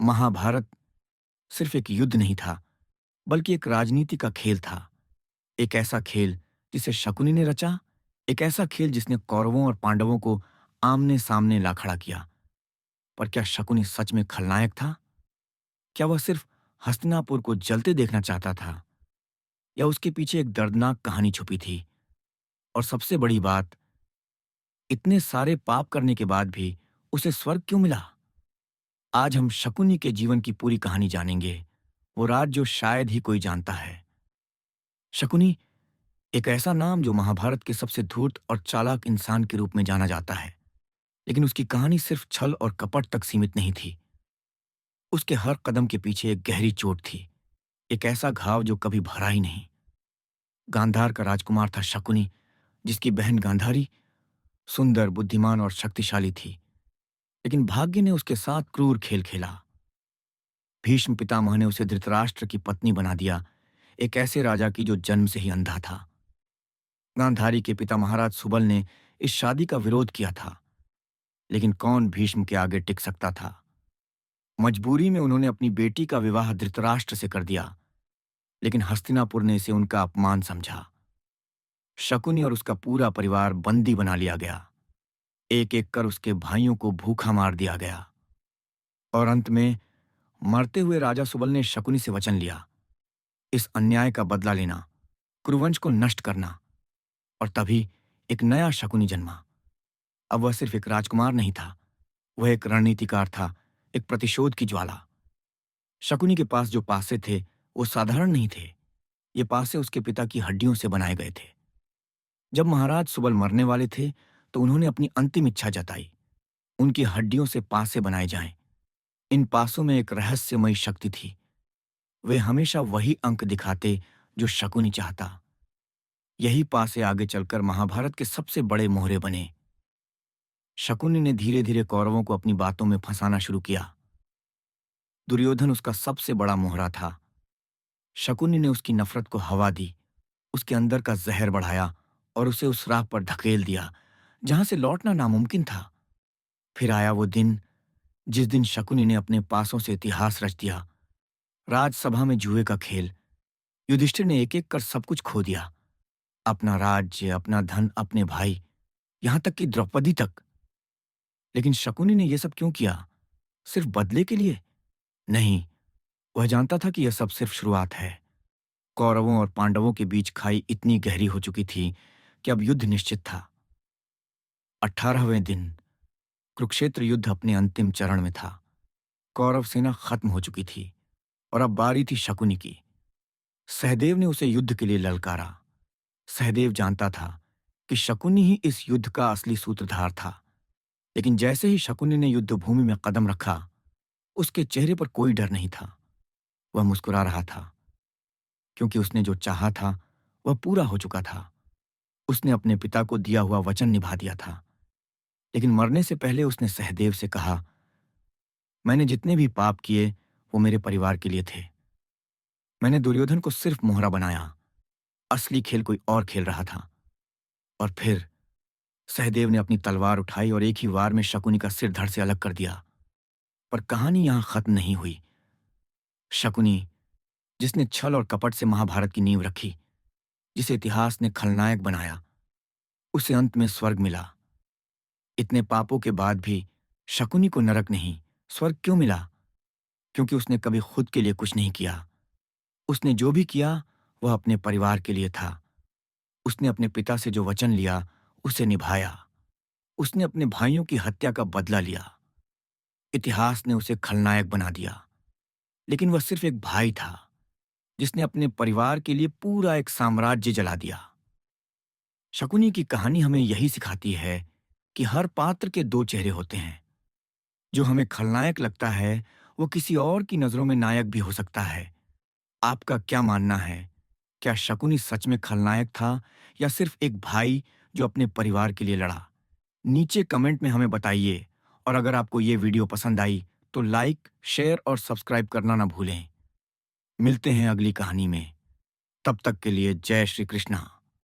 महाभारत सिर्फ एक युद्ध नहीं था, बल्कि एक राजनीति का खेल था। एक ऐसा खेल जिसे शकुनी ने रचा, एक ऐसा खेल जिसने कौरवों और पांडवों को आमने-सामने ला खड़ा किया। पर क्या शकुनी सच में खलनायक था? क्या वह सिर्फ हस्तिनापुर को जलते देखना चाहता था? या उसके पीछे एक दर्दनाक कहानी छुपी थी? और सबसे बड़ी बात, इतने सारे पाप करने के बाद भी उसे स्वर्ग क्यों मिला? आज हम शकुनी के जीवन की पूरी कहानी जानेंगे, वो राज जो शायद ही कोई जानता है। शकुनी एक ऐसा नाम जो महाभारत के सबसे धूर्त और चालाक इंसान के रूप में जाना जाता है। लेकिन उसकी कहानी सिर्फ छल और कपट तक सीमित नहीं थी। उसके हर कदम के पीछे एक गहरी चोट थी, एक ऐसा घाव जो कभी भरा ही नहीं। गांधार का राजकुमार था शकुनी, जिसकी बहन गांधारी सुंदर, बुद्धिमान और शक्तिशाली थी। लेकिन भाग्य ने उसके साथ क्रूर खेल खेला। भीष्म पितामह ने उसे धृतराष्ट्र की पत्नी बना दिया, एक ऐसे राजा की जो जन्म से ही अंधा था। गांधारी के पिता महाराज सुबल ने इस शादी का विरोध किया था, लेकिन कौन भीष्म के आगे टिक सकता था। मजबूरी में उन्होंने अपनी बेटी का विवाह धृतराष्ट्र से कर दिया, लेकिन हस्तिनापुर ने इसे उनका अपमान समझा। शकुनी और उसका पूरा परिवार बंदी बना लिया गया। एक एक कर उसके भाइयों को भूखा मार दिया गया। और अंत में मरते हुए राजा सुबल ने शकुनी से वचन लिया, इस अन्याय का बदला लेना, कुरुवंश को नष्ट करना। और तभी एक नया शकुनी जन्मा। अब वह सिर्फ एक राजकुमार नहीं था, वह एक रणनीतिकार था, एक प्रतिशोध की ज्वाला। शकुनी के पास जो पासे थे वो साधारण नहीं थे। ये पासे उसके पिता की हड्डियों से बनाए गए थे। जब महाराज सुबल मरने वाले थे तो उन्होंने अपनी अंतिम इच्छा जताई, उनकी हड्डियों से पासे बनाए जाएं। इन पासों में एक रहस्यमयी शक्ति थी। वे हमेशा वही अंक दिखाते जो शकुनी चाहता। यही पासे आगे चलकर महाभारत के सबसे बड़े मोहरे बने। शकुनी ने धीरे धीरे कौरवों को अपनी बातों में फंसाना शुरू किया। दुर्योधन उसका सबसे बड़ा मोहरा था। शकुनी ने उसकी नफरत को हवा दी, उसके अंदर का जहर बढ़ाया और उसे उस राह पर धकेल दिया जहां से लौटना नामुमकिन था। फिर आया वो दिन जिस दिन शकुनी ने अपने पासों से इतिहास रच दिया। राजसभा में जुए का खेल। युधिष्ठिर ने एक एक कर सब कुछ खो दिया, अपना राज्य, अपना धन, अपने भाई, यहां तक कि द्रौपदी तक। लेकिन शकुनी ने यह सब क्यों किया? सिर्फ बदले के लिए? नहीं, वह जानता था कि यह सब सिर्फ शुरुआत है। कौरवों और पांडवों के बीच खाई इतनी गहरी हो चुकी थी कि अब युद्ध निश्चित था। 18वें दिन कुरुक्षेत्र युद्ध अपने अंतिम चरण में था। कौरव सेना खत्म हो चुकी थी और अब बारी थी शकुनी की। सहदेव ने उसे युद्ध के लिए ललकारा। सहदेव जानता था कि शकुनी ही इस युद्ध का असली सूत्रधार था। लेकिन जैसे ही शकुनी ने युद्ध भूमि में कदम रखा, उसके चेहरे पर कोई डर नहीं था। वह मुस्कुरा रहा था, क्योंकि उसने जो चाहा था वह पूरा हो चुका था। उसने अपने पिता को दिया हुआ वचन निभा दिया था। लेकिन मरने से पहले उसने सहदेव से कहा, मैंने जितने भी पाप किए वो मेरे परिवार के लिए थे। मैंने दुर्योधन को सिर्फ मोहरा बनाया, असली खेल कोई और खेल रहा था। और फिर सहदेव ने अपनी तलवार उठाई और एक ही वार में शकुनी का सिर धड़ से अलग कर दिया। पर कहानी यहां खत्म नहीं हुई। शकुनी, जिसने छल और कपट से महाभारत की नींव रखी, जिसे इतिहास ने खलनायक बनाया, उसे अंत में स्वर्ग मिला। इतने पापों के बाद भी शकुनी को नरक नहीं, स्वर्ग क्यों मिला? क्योंकि उसने कभी खुद के लिए कुछ नहीं किया। उसने जो भी किया वह अपने परिवार के लिए था। उसने अपने पिता से जो वचन लिया उसे निभाया। उसने अपने भाइयों की हत्या का बदला लिया। इतिहास ने उसे खलनायक बना दिया, लेकिन वह सिर्फ एक भाई था जिसने अपने परिवार के लिए पूरा एक साम्राज्य जला दिया। शकुनी की कहानी हमें यही सिखाती है कि हर पात्र के दो चेहरे होते हैं। जो हमें खलनायक लगता है वो किसी और की नजरों में नायक भी हो सकता है। आपका क्या मानना है? क्या शकुनी सच में खलनायक था या सिर्फ एक भाई जो अपने परिवार के लिए लड़ा? नीचे कमेंट में हमें बताइए। और अगर आपको ये वीडियो पसंद आई तो लाइक, शेयर और सब्सक्राइब करना ना भूलें। मिलते हैं अगली कहानी में। तब तक के लिए जय श्री कृष्णा।